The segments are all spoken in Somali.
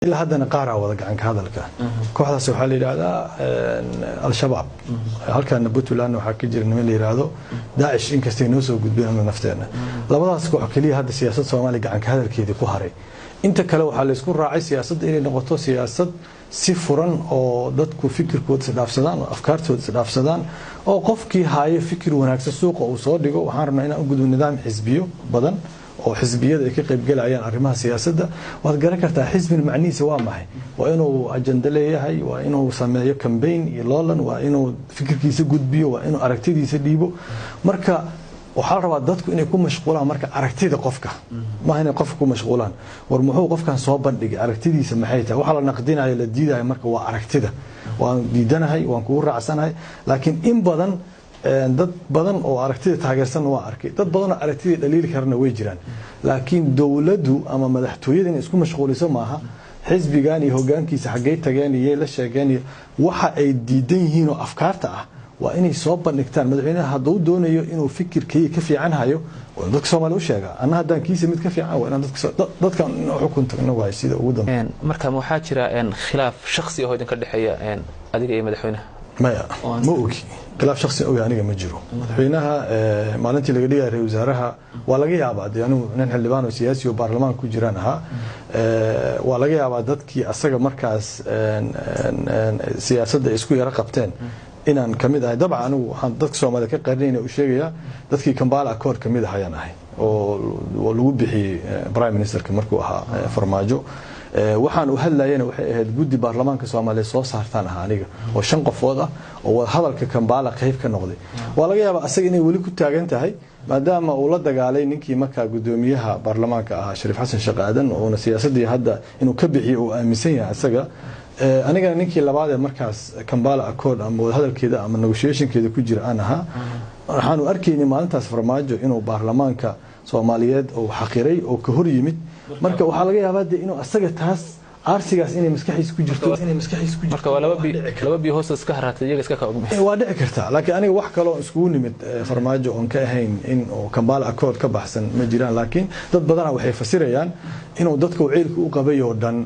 إلا هذا نقارع وضع عن هذا الكلام كوحدة سوحالي هذا الشباب هل كان نبوت ولا إنه حكي جرنا من اللي هذا داعش إن كستينوس وجود بيننا نفتنا لبضع سكوا كلي هذا سياسة سومالي عن هذا الكيد كهري أنت كلو حال يسكون راعي سياسة إلى نقطة سياسة سفرا أو ضدك فكر كود سدافسدان أفكار كود سدافسدان أو قفكي هاي فكر ونعكس السوق أو صادقه وحارنا هنا وجود النظام حزبيه بدن أو حزبية ذيك قيب جل عيان أرمها سياسة ده وهذا كرتا حزب المعني سواء معه وإنه أجندة ليه هاي وإنه سماه كامبين يلالن وإنه فكر كيس جود بيه وإنه أركتدي يسديبه مركا وحارة ضدك إنه يكون مشغولان مركا أركتدي قفكه ما هنا قفكه مشغولان ورمحوه قفكه صوابا دقي أركتدي سمحيته وحلا نقدين على الجديد هاي مركا وأركتده وجدنا هاي وانكور رأسنا هاي لكن إن بدن dad badan oo aragtida taageersan waa arkay dad badan oo aragtida dhaliil karna way jiraan laakiin dawladdu ama madaxtooyada in isku mashquuliso maaha xisbigan iyo hoggaankiisa xagee tageen iyo la sheegeen waxa ay diidan yihiin oo afkaarta ah waa inay soo bandhigtaan madaxweynaha hadduu doonayo inuu fikirkii ka fiican hayo oo dadka Soomaaliya u sheega anna haddaan kiisa mid ka fiican waa in dadka xukunta inagu ay sida ugu dambeeyay marka waxaa jira khilaaf shakhsi ah oo idinka dhaxeeya adiga iyo madaxweynaha ما أوكي خلاف شخصي أو يعني مجرو حينها مالنتي اللي قديها رئيس وزراء ولا جيها بعد يعني نحن اللبنان وسياسي وبرلمان كوجرانها ولا جيها بعد كي أسرع مركز سياسة إسكوية رقبتين إن كمية طبعا أنا وحدك سو مالك قرنين وشيء ذاتك كمبالا كور كمية حيانا هاي والوبحي برايم مينستر كمركوها فرماجو waxaan u hadlayeen waxay ahayd guddi baarlamaanka Soomaaliya soo saartaan aniga oo shan qofood ah oo hadalka Kampala qayb ka noqday waa laga yaabaa asaga inay wali ku taagan tahay maadaama uu la dagaalay ninkii markaa gudoomiyaha baarlamaanka ah Shariif Xasan Sheekh Aadan oo siyaasadii hadda inuu ka bixiyo oo aaminsan yahay asaga aniga ninkii labaad ee markaas Kampala Accord ama hadalkeeda ama negotiationkeeda ku jira anaha waxaan u arkaynay maalintaas farmaajo inuu baarlamaanka Soomaaliyeed oo xaqiray oo ka hor yimid marka waxa laga yaabaa inuu asaga taas arsigaas inay maskaxiis ku jirto marka waa laba bi hoos iska haratay iyaga iska ka ogmay waa dhici kartaa laakiin aniga wax kale oo isku nimid farmaajo on ka ahayn in oo Kampala Accord ka baxsan ma jiraan laakiin dad badan waxay fasirayaan inuu dadka ciilka u qabay oo dhan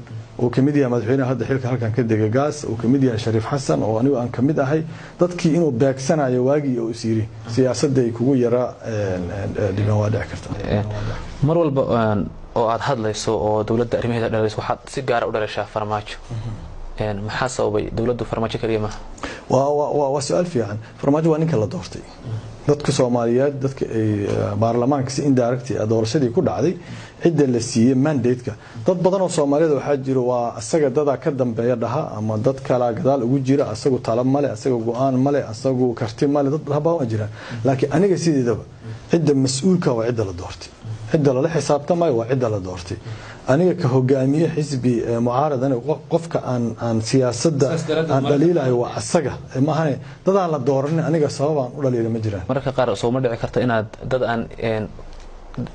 oo kamid yahay madaxweynaha hadda xilka halkan ka degay gaas oo kamid yahay Shariif Xasan oo anigu aan kamid ahay dadkii inuu beegsanayo waagi oo isiri siyaasadda ay kugu yara dhiban waa dhici kartaa mar walba oo aad hadlayso oo dawladda arrimaheeda dhalayso waxaad si gaar ah u dhalashaa farmaajo maxaa sababay dawladdu farmaajo kaliya ma waa su'aal fiican farmaajo waa ninka la doortay dadka Soomaaliyeed dadka ay baarlamaanka si indirect ah doorashadii ku dhacday cidda la siiyay mandate-ka dad badan oo Soomaaliyeed waxa jira waa asaga dada ka dambeeya dhaha ama dad kala gadaal ugu jira asagu talab male asagu go'aan male asagu karti male dad baa jira laakiin aniga sideedaba cidda mas'uulka waa cidda la doortay cidda la xisaabtamay waa cidda la doortay aniga ka hogaamiye xisbi mucaarad ana qofka aan siyaasadda aan dhaliilay waa asaga ma ahan dad aan la dooran aniga sababaan u dhaliilay ma jiraan marka qaar soo ma dhici karta inaad dad aan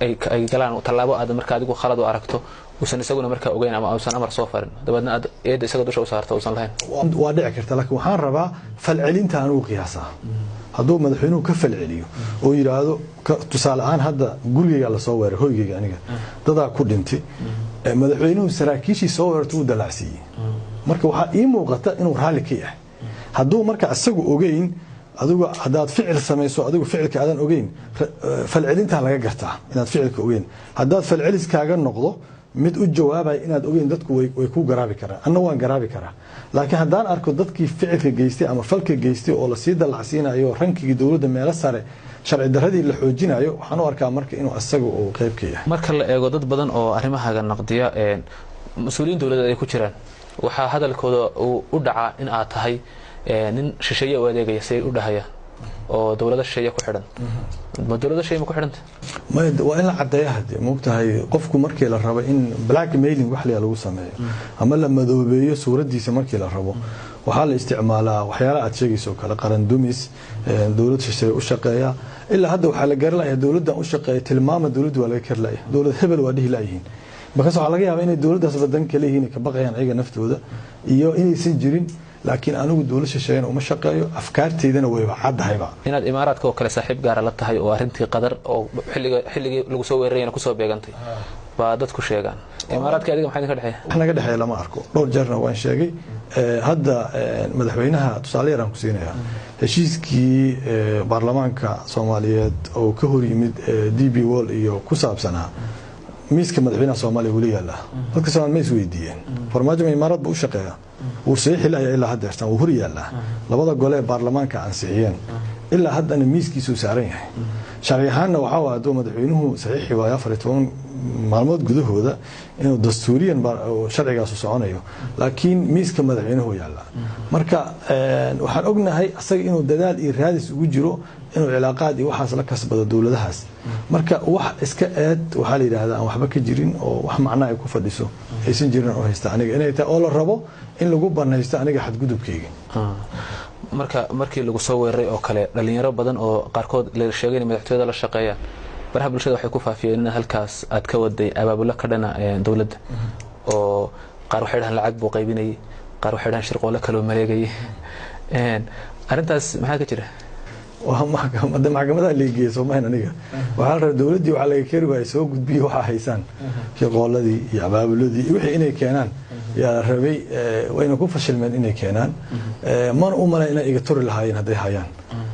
ay galaan talaabo aad marka adigu khalad u aragto usan isaguna marka ogeyn ama uusan amar soo farin dabadna aad eed isaga dusha u saarto uusan lahayn waa dhici karta laakiin waxaan rabaa falcelinta aan u qiyaasaa hadduu madaxweynuhu ka falceliyo oo yiraahdo tusaale ahaan hadda gurigayga la soo weeray hoygayga aniga dadaa ku dhintay madaxweynuhu saraakiishii soo weerartay uu dalaacsiiyey marka waxaa ii muuqata inuu raalli ka yahay hadduu marka asagu ogeyn adigu hadaad ficil samayso adigu ficilka aadan ogeyn falcelinta laga gartaa inaad ficilka ogeyn hadaad falceliskaaga noqdo mid u jawaabay inaad ogeyn dadku way ku garaabi karaan anna waan garaabi karaa laakiin hadaan arko dadkii ficilka geystay ama falka geystay oo la sii dalacsiinayo rankigi dawladda meel sare sharci daradii la xoojinayo waxaan u arkaa marka inuu asagu oo qayb ka yahay marka la eego dad badan oo arrimaha naqdiya mas'uuliyiin dawladda ay ku jiraan waxa hadalkooda u dhaca in aad tahay nin shisheeye oo adeegaya say u dhahaya oo dawladda shisheeye ku xidhan ma dawladda shisheeye ku xidhanta ma waa in la cadeeyo hadii moogtahay qofku markii la rabo in blackmailing wax lagu sameeyo ama la madoobeeyo suuradiisa markii la rabo waxa la isticmaalaa waxyaalaha aad sheegayso kala qaran dumis dawladda shisheeye u shaqeeya ilaa hadda waxa la garanayaa dawladda u shaqeeya tilmaama dawladdu waa laga karlaaya dawlad hebel waa dhihi laayihiin markaas waxa laga yaabaa inay dawladdaas badan kale yihiin ka baqayaan ayaga naftooda iyo inaysan jirin laakiin anigu dawladda shisheeyana uma shaqeeyo afkaarteedana way cadahayba inaad imaaraadka oo kale saaxiib gaar ah la tahay oo arintii qadar oo xilliga lagu soo weerarayna ku soo beegantay baa dadku sheegaan imaaraadka adiga maxay ka dhaxay wax naga dhaxay lama arko dhowr jeerna waan sheegay hadda madaxweynaha tusaale yar aan ku siinaya heshiiskii baarlamaanka Soomaaliyeed oo ka hor yimid DB Wall iyo ku saabsanaa miiska madaxweynaha Soomaaliya wali yaala dadka Soomaaliyeed ma isweydiiyeen farmaajo imaaraad buu shaqeeyaa uu saxiixay ilaa hadda heertan uu hor yaala labada gole baarlamaanka ansixiyeen ilaa haddana miiskiisu saaran yahay sharciyahanna waxa uu aado madaxweynuhu saxiixi waa 14 maalmood gudahooda inuu dastuuriyan sharcigaas u soconayo laakiin miiska madaxweynuhu yaala marka waxaan ognahay asaga inuu dadaal iyo raadis ugu jiro inuu cilaaqaad iyo waxaas la kasbado dawladahaas marka wax iska aad waxa la yiraahdaa aan waxba ka jirin oo wax macna ay ku fadhiso aysan jirin oo haysta aniga inay tahay oo la rabo in lagu banaysto aniga xadgudubkayga markii lagu soo weeraray oo kale dhalinyaro badan oo qaarkood la sheegay in madaxtooyada la shaqeeyaan baraha bulshada waxay ku faafiyeen in halkaas aad ka waday abaabul ka dhana dawladda oo qaar waxay dhahan lacag buu qaybinay qaar waxay dhahan shirqoole kale oo maleegay arintaas maxaa ka jira maxkamada leegiye Soomaaliya aniga waxa la rabaa dawladii waxa laga kari waayay soo gudbiyo waxa haysan shaqooladii iyo abaabuladii wixii inay keenaan yaa rabay wayna ku fashilmeen inay keenaan man u maleeyna iga turi lahaayeen haday hayaan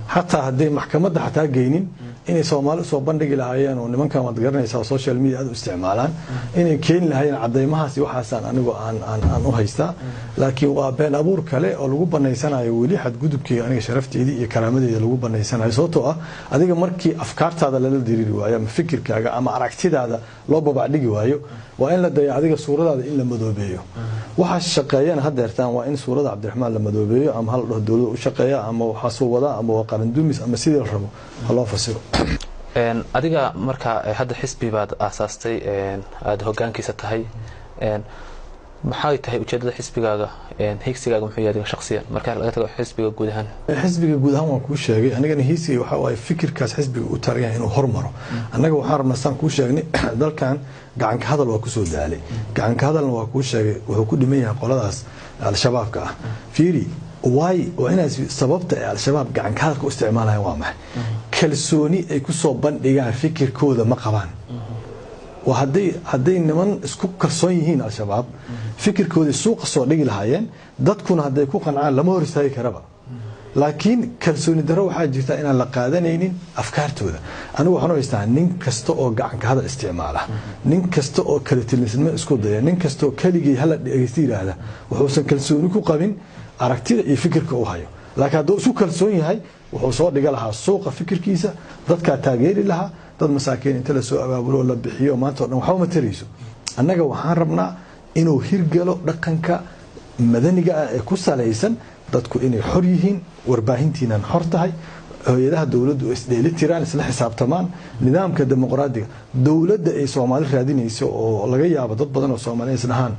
hatta haday maxkamadda hataa geynin inay Soomaali soo bandhigi lahaayeen oo nimankan wad garanaysaa social media aad u isticmaalaan inay keen lahaayeen cadeymahaas waxaasan anigu aan u haysta laakiin waa been abuur kale oo lagu banaysanayo wali xad gudubkii aniga sharafteedii iyo karaamadeyda lagu banaysanayo sababtoo ah adiga markii afkaartaada la diriri waayo ama fikirkaaga ama aragtidaada loo babacdhigi waayo waa in la dayaco adiga suuradaada in la madoobeeyo waxa shaqeeyana hadeertaan waa in suurada Cabdiraxmaan la madoobeeyo ama hal dawladda u shaqeeya ama waxa soo wada ama qaran dumis ama sidii la rabo loo fasiro adiga marka hadda xisbi baad aasaastay aad hoggaankiisa tahay maxay tahay ujeedada xisbigaaga higsigaaga muxuu yahay shakhsiyan marka laga tago xisbiga guud ahaan waan ku sheegay anigana hiisi waxa ay fikirkaas xisbiga u taagan inuu hormaro anaga waxaan rabnaa ku sheegnay dalkan gacan ka hadal waa ku soo daalay gacan ka hadalna waa ku sheegay wuxuu ku dhiman yahay qoladaas al-shabaabka ah fiiri way oo inaas sababta ay al-shabaab gacan ka hadalka u isticmaalayaan waa maxay kalsooni ay ku soo bandhigaan fikirkooda ma qabaan وهدي نمن اسكو كرسون يهين الشباب فكر كودي سوق سو dhigi lahaayeen dadkuna haday ku qancaan lama hor istaagi karaba laakiin kalsooni daro waxa jirta in aan la qaadanaynin afkaartooda anigu waxaan u haystaa nin kasta oo gacan ka hadal isticmaala nin kasta oo kala tilmaamo isku daya nin kasta oo kaligii hal dhageysti yiraahda wuxuu kalsooni ku qabin aragtida iyo fikirka uu hayo laakiin hadduu isku kalsoon yahay wuxuu soo dhiga lahaa suuqa fikirkiisa dadka taageeri lahaa dad masaakiin inta la soo abaabulo la bixiyo maanta dhan waxa ma tirayso annaga waxaan rabnaa inuu hirgalo dhaqanka madaniga ah ee ku saleysan dadku inay xor yihiin warbaahintiina xor tahay hay'adaha dawladdu isdheeli tiraan isla xisaabtamaan nidaamka dimuqraadiga dawladda ay Soomaali raadinayso oo laga yaabo dad badan oo Soomaaliyeed isnahan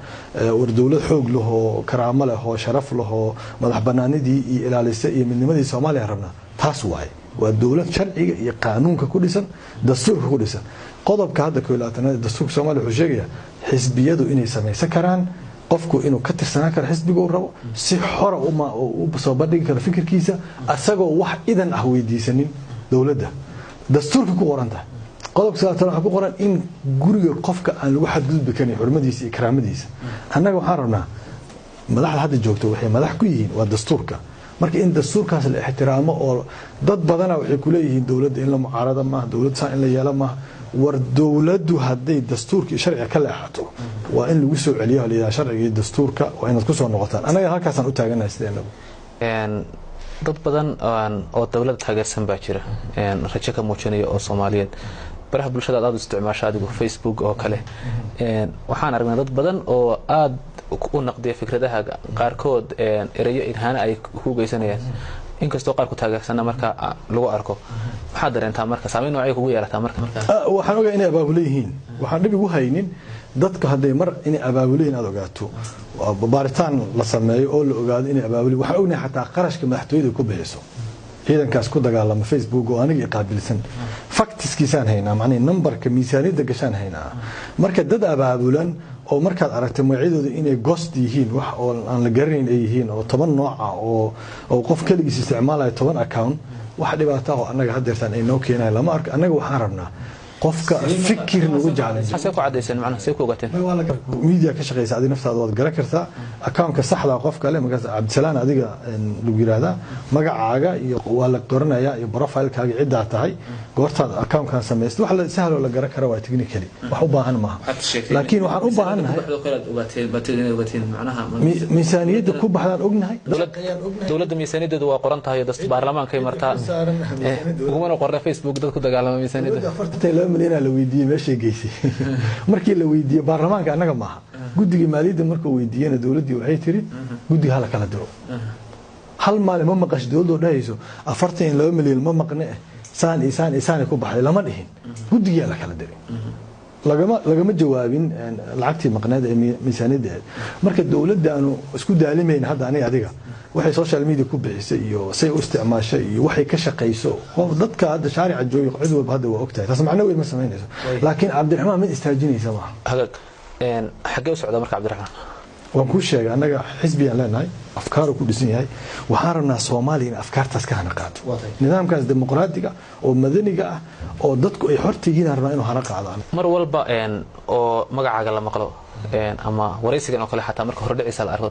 war dawlad xoog leh oo karaamo leh oo sharaf leh oo madax banaanidii iyo ilaalisa iyo midnimadii Soomaaliya rabna taas waay waa dawlad sharciga iyo qaanuunka ku dhisan dastuurka ku dhisan qodobka hadda 12 dastuurka Soomaaliya wuxuu sheegayaa xisbiyadu inay sameeysan karaan qofku inuu ka tirsanaan karo xisbiga uu rabo si xor u soo bandhigi karo fikirkiisa asagoo wax idan ah weydiisanin dawladda dastuurka ku qoran tahay qodobka 13 waxa ku qoran in guriga qofka aan lagu xadgudbi karin xurmadiisa iyo karaamadiisa annaga waxaan rabnaa madaxda hadda joogto waxay madax ku yihiin waa dastuurka marka in dastuurkaas la ixtiraamo oo dad badan waxay ku leeyihiin dawladda in la mucaarada ma dawladda in la yeelo ma war dawladdu haday dastuurka sharciga ka leexato waa in lagu soo celiyo halida sharciga iyo dastuurka waa inaad ku soo noqotaan anaga halkaas aan u taaganahay sideenaba dad badan oo dawladda taageersan baa jira rajo ka muujinaya oo Soomaaliyeed baraha bulshada aad isticmaashaa adigu Facebook oo kale waxaan aragnaa dad badan oo aad u naqdiya fikradaha qaarkood erayo irhaana ay ku geysanayaan inkastoo qaar ku taageersana marka lagu arko waxa dareentaa marka saameyn noocay kugu yeelataa marka waxaan ogaa inay abaabuleeyeen waxaan dhib ugu haynin dadka haday mar inay abaabuleeyeen aad ogaato baaritaan la sameeyo oo la ogaado inay abaabuleeyeen waxa ognahay xataa qarashka madaxtooyada ku bixiso ciidankaas ku dagaalama Facebook oo aniga qaabilsan faktiskiisaan haynaa macna numberka miisaaniyada gashaan haynaa marka dad abaabulan oo markaad aragtay magacyadooda inay ghost yihiin wax oo aan la garanayn ay yihiin oo 10 nooc ah oo qof kaligiis isticmaalayo 10 account wax dhibaato ah oo anaga hadeertan ay noo keenay lama arko anaga waxaan rabnaa qofka fikirna u jeclaan xasee ku cadeyseen macnaha see ku ogaateen media ka shaqeysa adiga naftaada waad garan kartaa account-ka saxda qofka leh markaas Cabdisalaan adiga lagu yiraahdaa magacaaga iyo waa la qoranayaa iyo profile-kaaga cid aad tahay goortaad account-kan sameeyay wax la sahlo la garan karo waa technically wax u baahan ma laakiin waxaan u baahanahay miisaaniyadda ku baxdaan ognahay dawladda miisaaniyadeedu waa qoran tahay dad baarlamaanka ay martaa ugumana qorna Facebook dad ku dagaalama miisaaniyadda 42 milyan la weydiiyay meeshay geysay markii la weydiiyay baarlamaanka anaga maaha guddiga maaliyadda markuu weydiiyana dawladdu waxay tiri guddiga hala kala diro hal maalin ma maqash dawladdu dhahayso 42 milyan ma maqne saan ku baxay lama dhihin guddiga la kala diray lagama jawaabin lacagtii maqneed ee miisaaniyadda marka dawladda aanu isku daalimeyn hadda aniga adiga waxay social media ku bixisay iyo say u isticmaashay iyo waxay ka shaqeyso qof dadka hadda shaarica jooga cid walba hadda waa ogtahay taas macna weyn ma sameynayso laakiin Cabdiraxmaan mid istaajinaysa ma hagaag xagee u socda marka Cabdiraxmaan waan ku sheegay anaga xisbiyaan leenahay afkaar ku dhisan yahay waxaan rabnaa Soomaaliya in afkaartaas ka hana qaato nidaamkaas dimuqraadiga oo madaniga ah oo dadku ay hortigiin rabaan inuu hana qaadaan mar walba oo magacaaga la maqlo ama wareysigan oo kale xataa marka hore dhiciisa la arko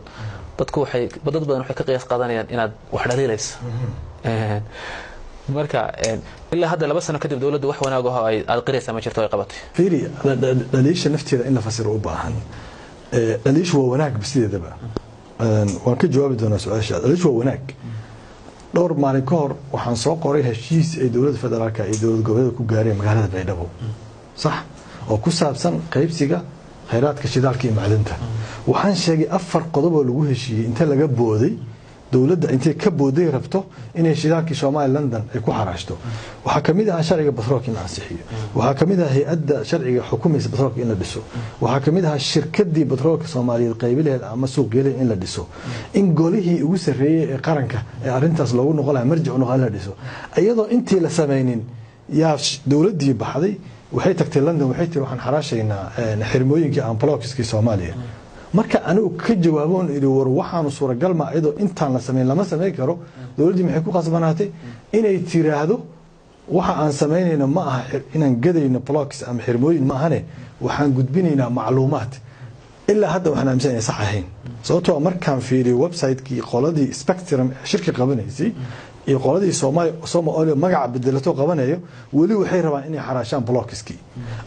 dadku waxay dad badan waxay ka qiyaas qaadanayaan inaad wax dhaliilayso marka ilaa hadda 2 sano kadib dawladdu wax wanaag ah ay qiraysa ma jirto ay qabatay fiiri dhaliisha nafteeda in la fasiro u baahan dhaliishu waa wanaag bisideedaba waan ka jawaabi doonaa su'aasha dhaliishu waa wanaag dhowr maalin ka hor waxaan soo qoray heshiis ay dawladda federaalka iyo dawlad goboleedka ku gaareen magaalada Baydhabo sax oo ku saabsan qaybsiga kheyraadka shidaalka iyo macdanta waxaan sheegay 4 qodob oo lagu heshiiyay inta laga booday dawladda intay ka booday rabto inay shidaalka Soomaaliya London ay ku xaraashto waxa kamid ah sharciga batroolka in la ansixiyo waxa kamid ah hay'adda sharciga xukuumaysa batroolka in la dhiso waxa kamid ah shirkadii batroolka Soomaaliyeed qaybileed ama suuqyada in la dhiso in golihii ugu sareeyay ee qaranka ee arintaas loogu noqolayo marjic noqon la dhiso iyadoo intii la sameeynin yaa dawladdii baxday waxay tagtay London waxay tiri waxaan xaraashaynaa xirmooyinkii aan blockiskii Soomaaliya marka anigu ka jawaaboon iri war waxaan suuragal ma ayadoo intaan la sameyn lama sameyn karo dawladdu maxay ku qasbanaatay inay tiraahdo waxa aan sameynayna ma aha inaan gadayno blocks ama xirmooyin ma ahane waxaan gudbinaynaa macluumaad ilaa hadda waxaan aaminsanay sax ahayn sababtoo markaan fiiriyo website-kii qoladii Spectrum shirka qabanaysay iyo qoladii Soomaaliya magaca bedelato qabanayo wali waxay rabaan inay xaraashaan blockiski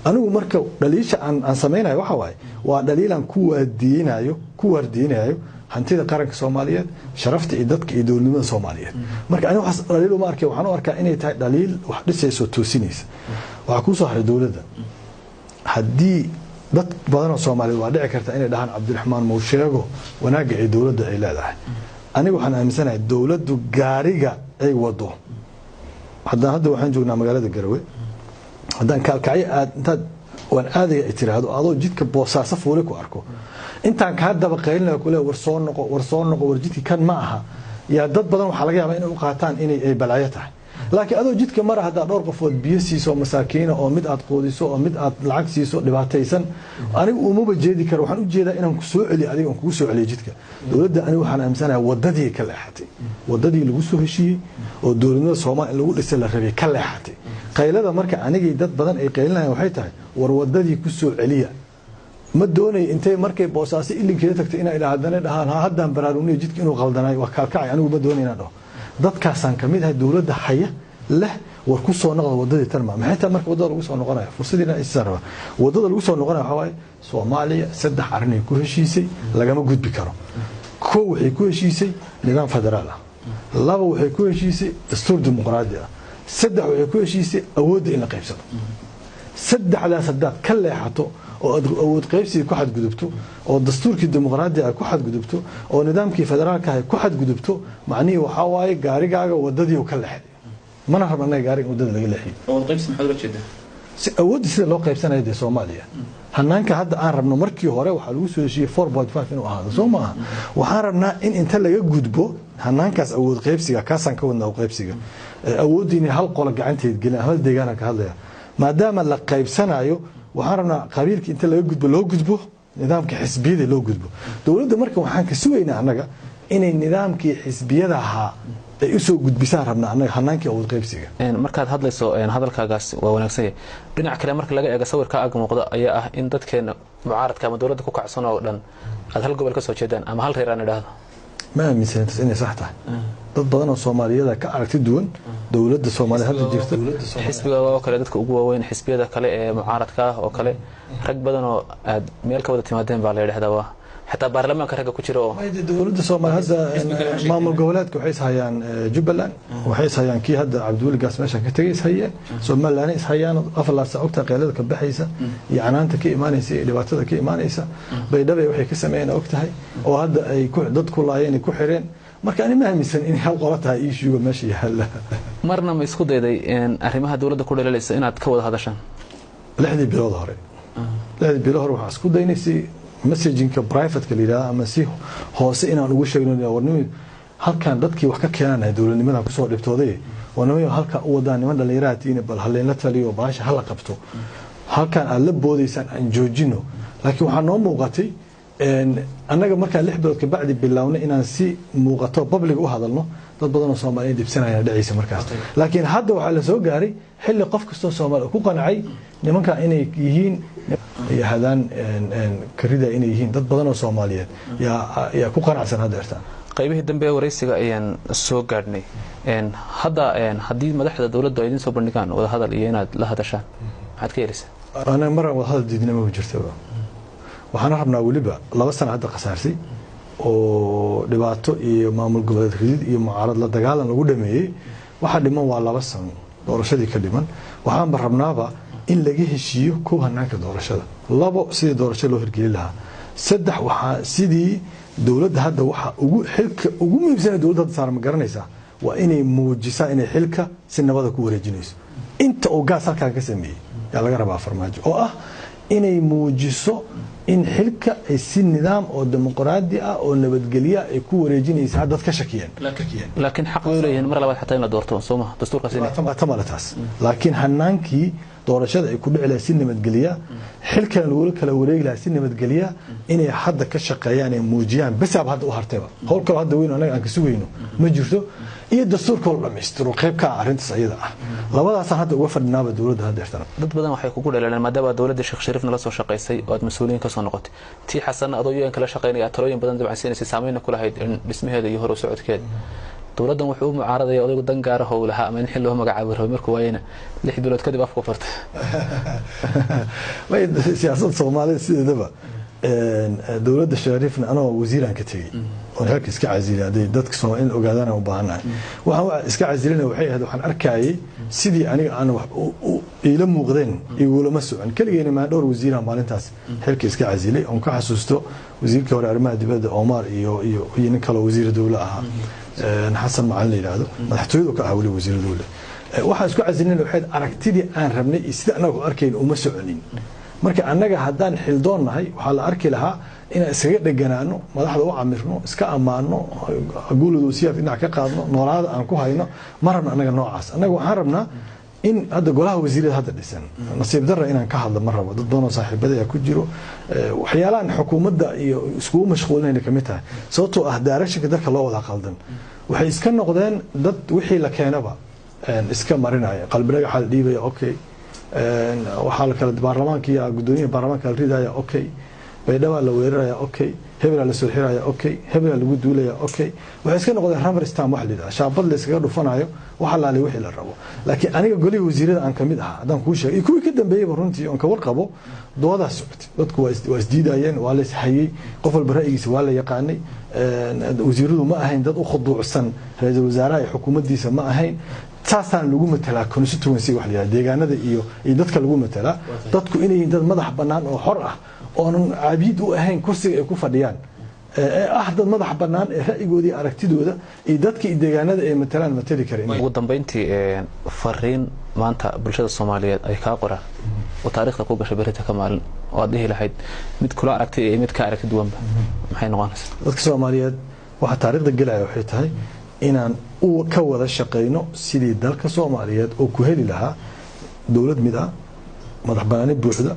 anigu marka dhaliisha aan sameeynayo waxa waaye waa dhaliilan ku wardinayo hantida qaranka Soomaaliyeed sharafta iyo dadka iyo dawladnimada Soomaaliyeed marka anigu waxaan dhaliil uma arkay waxaan u arkaa inay tahay dhaliil wax dhisayso toosinaysa waxa ku soo haray dawladda hadii dad badan oo Soomaaliyeed waa dhici karta inay dhahaan Cabdiraxmaan muu sheego wanaaga ay dawladda ay leedahay anigu waxaan aaminsanahay dawladdu gaariga ay wado hadda waxaan joognaa magaalada Garowe haddaan kaalkacay intaad waan aadaya ay tiraahdo adoo jidka Boosaaso fuule ku arko intaan ka daba qeylinayo kule war soo noqo war jidki kan ma aha ya dad badan waxa laga yaabaa inay u qaataan inay ay balaayo tahay laakiin adoo jidka mar hadda dhowr qofood biyo siiso masaakiina oo mid aad qoodiso oo mid aad lacag siiso dhibaataysan anigu uma jeedi karo waxaan u jeedaa inaan ku soo celiyo adiga aan kugu soo celiyo jidka dawladda anigu waxaan aaminsanahay wadadii ka leexatay wadadii lagu soo heshiiyay oo dawladnimada Soomaaliya lagu dhisay la rabay ka leexatay qaylada marka anigii dad badan ay qaylinayaan waxay tahay war wadadii ku soo celiya ma doonay intay markay Boosaaso ilinkeeda tagtay inay dhahaan haddaan baraaruniyo jidka inuu qaldanay wax kaalkacay anigu ma doonay inaan dhaho dadkaasaan kamid ahay dawladda haya leh war ku soo noqdo wadadii tarma maxay tahay marka wadada lagu soo noqonayo fursadina ay sarba wadada lagu soo noqonayo waxa waaye Soomaaliya 3 arin ay ku heshiisay lagama gudbi karo koow waxay ku heshiisay nidaam federaal ah laba waxay ku heshiisay dastuur dimuqraadi ah saddex waxay ku heshiisay awoodda in la qaybsado saddexdaas haddaad ka leexato oo awood qaybsiga ku xadgudubto oo dastuurkii dimuqraadiga ku xadgudubto oo nidaamkii federaalka ay ku xadgudubto macnaheedu waxa waaye gaarigaaga wadadii uu ka leexday mana rabnaa gaariga wadada laga leexiyo oo qaybsi maxaa loo jeedaa si awoodda sida loo qaybsanayo Soomaaliya hanaanka hadda aan rabno markii hore waxa lagu soo heshiiyay 4.5 inuu ahaado Soomaa waxaan rabnaa in inta laga gudbo hanaankaas awood qaybsiga kaasan ka wadnaa qaybsiga awoodina hal qolo gacanteed gelin hal deegaana ka hadlaya maadaama la qaybsanayo waxaan rabnaa qabiilka inta laga gudbo loo gudbo nidaamka xisbiyada loo gudbo dawladda marka waxaan ka sugaynaa anaga inay nidaamkii xisbiyada ahaa ay u soo gudbisaan rabnaa annaga hanaankii awood qaybsiga. markaad hadlayso hadalkaagaas waa wanaagsan yahay. dhinac kale marka laga eego sawirka ag muuqda ayaa ah in dadkeena mucaaradka ama dowladda ku kacsan oo dhan aad hal gobol ka soo jeedaan ama hal reer aan idhaahdo. ma aaminsantas inay sax tahay. dad badan oo Soomaaliyada ka aragti duwan dowladda Soomaaliya hadda jirta xisbiga oo kale dadka ugu waaweyn xisbiyada kale ee mucaaradka oo kale rag badan oo aad meel ka wada timaadeen baa la yiraahdaa حتى برلمان كرجع كتير دولة الصومال هذا مامور جولات وحيس هيان جبلان وحيس هيان كي هذا عبد الولي قاسم عشان كتير هيان صومال لانيس هيان أفضل ساعتها قيادة كبحيسة يعني أنت كي إيمانيسي اللي بعتذا كي إيمانيسة بيدبي وحي كسمين وقتها وهذا يكون ضد كل عيني كحرين ما كان ما مثلا إن هل قرتها إيش يقول ماشي هلا مرنا ما يسخد يدي إن أرمها دولة كلها لسه إنها تكود هذا شان لحد بيلاظهر لحد بيلاظهر وحاسكود دينيسي مسجinka private kaliya ama si hoose inaan ugu sheegno warnimo halkan dadkii wax ka keenanay dawladnimada ku soo dhibtooday warnimo halka u wadaan niman dhalinyarada bal haleen la taliyo baasha hal qabto halkan aan la boodaysan aan joojino laakiin waxa noo muuqatay annaga marka 6 bilood ka bacdi bilaawna inaan si muuqato public u hadalno dad badan oo Soomaaliya dibsanaya dhacaysa markaas laakiin hadda waxa la soo gaaray xilli qof kasta Soomaali ku qancay nimanka inay yihiin hadaan karida inay yihiin dad badan oo Soomaaliyeed yaa ku qanacsan hadda irtaan qaybihii dambe wareysiga ayaan soo gaadhnay hadda hadii madaxda dawladdu ay idin soo bandhigaan wada hadal iyo inaad la hadashaan maxaad ka yeelaysaa ana mar wada hadal diidnimo u jirtaba waxaan rabnaa waliba 2 sano hadda qasaarsay oo dhibaato iyo maamul goboleed ridid iyo mucaarad la dagaalan lagu dhameeyay waxa dhiman waa 2 sano doorashadii ka dhiman waxaan rabnaaba in laga heshiiyo koob hanaanka doorashada 2 sidii doorasho loo hirgelin lahaa 3 waxa sidii dawladda hadda waxa ugu xilka ugu muhiimsan dawladda saar ma garanaysaa waa inay muujisaa inay xilka si nabada ku wareejinayso inta oo gaas halka ka sameeyay yaa laga rabaa farmaajo oo ah inay muujiso in xilka ay si nidaam oo dimuqraadi ah oo nabadgelyo ay ku wareejinaysaa dad ka shakiyeen laakiin xaq way leeyihiin mar labaad xataa in la doorto Soomaa dastuurka siinay tamalatas laakiin hanaankii doorashada ay ku dhici lahayd si nabadgelyo xilkan lagu kala wareegi lahayd si nabadgelyo inay hadda ka shaqeeyaan ay muujiyaan bisaab hadda u hartayba howlka hadda weyn anaga aan ka sugayno ma jirto iyo dastuurka oo dhameystiro qayb ka arintaas ayada ah labadaas hadda uga fadhinaaba dawladda hadda irtaan dad badan waxay kugu dhaleelaan maadaama dawladda Sheekh Shariifna la soo shaqeysay oo mas'uuliyiin ka soo noqotay tii xasan adooyeen kala shaqeynaya talooyin badan dabcan siinaysa saameyn ku lahayd dhismaheeda iyo hor u socodkeeda dawladdan wuxuu mucaaradaya odaygu dan gaar ah oo laha ama in xil loo magacaabo rabo markuu waayna 6 bilood kadib afku fartay way siyaasadda Soomaaliya sideedaba dawladda Shariifna anoo wasiiraan ka tagay oo halka iska casiilay dadka Soomaaliyeed ogaadaan u baahanahay waxa iska casiilay waxay ahayd waxaan arkayay sidii aniga aan wax ila muuqdeen igula ma socon kaligeena ma dhowr wasiiraan maalintaas halka iska casiilay oo ka xasuusto wasiirka hore arrimaha dibadda Omar iyo nin kale wasiir dawladda ah حسن معلن يلاده مدحتويده كأولي وزير الدولة واحد اسكو عايزين waxay aragtidii aan rabnay sida anagu arkeen uma soconin marka anaga hadaan xildoonahay waxa la arki lahaa in isaga dhaganaano madaxda u amirno iska amaano guuladu siyaaf dhinac ka qaadno noolaada aan ku hayno marna anaga noocaas anaga waxaan rabnaa in hadda golaha wasiirada hadda dhisan nasiib darro inaan ka hadlo marraba dad badan oo saaxiibada ku jiro waxyaalaan xukuumadda iyo isku mashquulinayna kamid tahay sababtoo ah daarashinka dadka loo wada qaldan waxay iska noqdeen dad wixii la keenaba iska marinaya qalbiga xal dhiibaya okay waxa la kala baarlamaanka iyo gudoomiyaha baarlamaanka la ridaya okay baydhaba la weeraraya okay hebel la soo xiraya okay hebel lagu duulaya okay waxay iska noqdeen rubber stamp wax liida shaabad la iskaga dhufanayo waxa la wixii la rabo laakiin aniga goliga wasiirada aan kamid ah hadaan ku sheegay kuwii ka dambeeyay runtii on ka warqabo doodaas socotay dadku waa isdiidayeen waa la hayay qof walba ra'yigiisa waa la yaqaanay wasiiradu ma ahayn dad u khuduucsan ra'iisul wasaaraha iyo xukuumaddiisa ma ahayn taasaan lagu matalaa constituency wax la deegaanada iyo dadka lagu matalaa dadku inay dad madax banaan oo xor ah oo caabid u ahayn kursiga ay ku fadhiyaan dad madax banaan ee ra'yigoodii aragtidooda iyo dadka deegaanada ay matalaan matali kareen ugu dambeyntii fariin maanta bulshada Soomaaliyeed ay ka qoraan oo taariikhda ku gashay berita ka maalin oo aad dhihi lahayd mid kula aragtay iyo mid ka aragtid duwanba maxay noqonaysaa dadka Soomaaliyeed waxa taariikhda galay waxay tahay inaan ka wada shaqeyno sidii dalka Soomaaliyeed oo ku heli lahaa dawlad mid ah madax banaani buuxda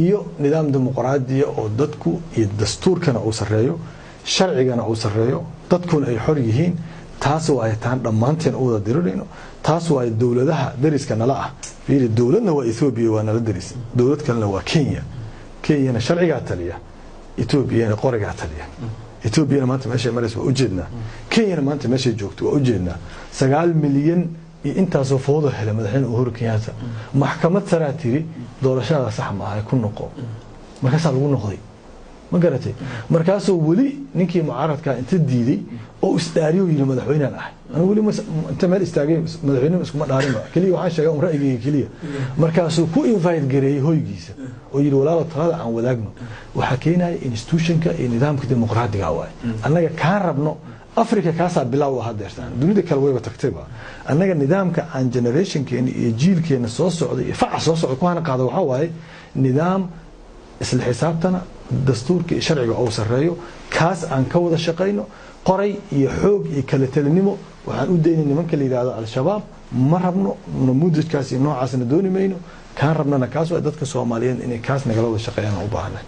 iyo nidaam dimuqraadi oo dadku iyo dastuurkana uu sareeyo sharcigana uu sareeyo dadkuna ay xor yihiin taas waa ay taan dhammaanteen u wada dirirayno taas waa dowladaha dariska nala ah fiiri dowladna waa Ethiopia waa nala daris dowlad kalena waa Kenya Kenyana sharciga taliya Ethiopia qoriga taliya Ethiopia maanta meesha maris waa u jeednaa Kenya maanta meesha joogto waa u jeednaa 9 milyan intaasoo foodo helay madaxweyne Uhuru Kenyatta maxkamad sare tiri doorashada sax ma ah ku noqo markaas lagu noqday ma garatay markaasoo wali ninkii mucaaradka inta diiday oo istaariyo yiri madaxweynaha ah anigu wali inta meel istaagay madaxweynaha isku ma dhaarin kaliya waxaan sheegay ra'yigayga kaliya markaasoo ku invite gareeyay hoygiisa oo yiri walaalo talada aan wadaagno waxa keenay institutionka iyo nidaamka dimuqraadiga ah annaga ka rabno Afrika kaasa bilaw ah deertaan dunida kale way tagtayba annaga nidaamka aan generationkeena iyo jiilkeena soo socday iyo fac soo socdo ku hana qaado waxa waaye nidaam isla xisaabtana dastuurka sharciga oo sareeyo kaas aan ka wada shaqeyno qoray iyo xoog iyo kala talinimo waxaan u deynay nimanka la yiraahdo al-shabaab ma rabno namuudadkaas iyo noocaasna dooni mayno kaan rabnana kaas waa dadka Soomaaliyeed inay kaas nagala wada shaqeeyaan u baahnaa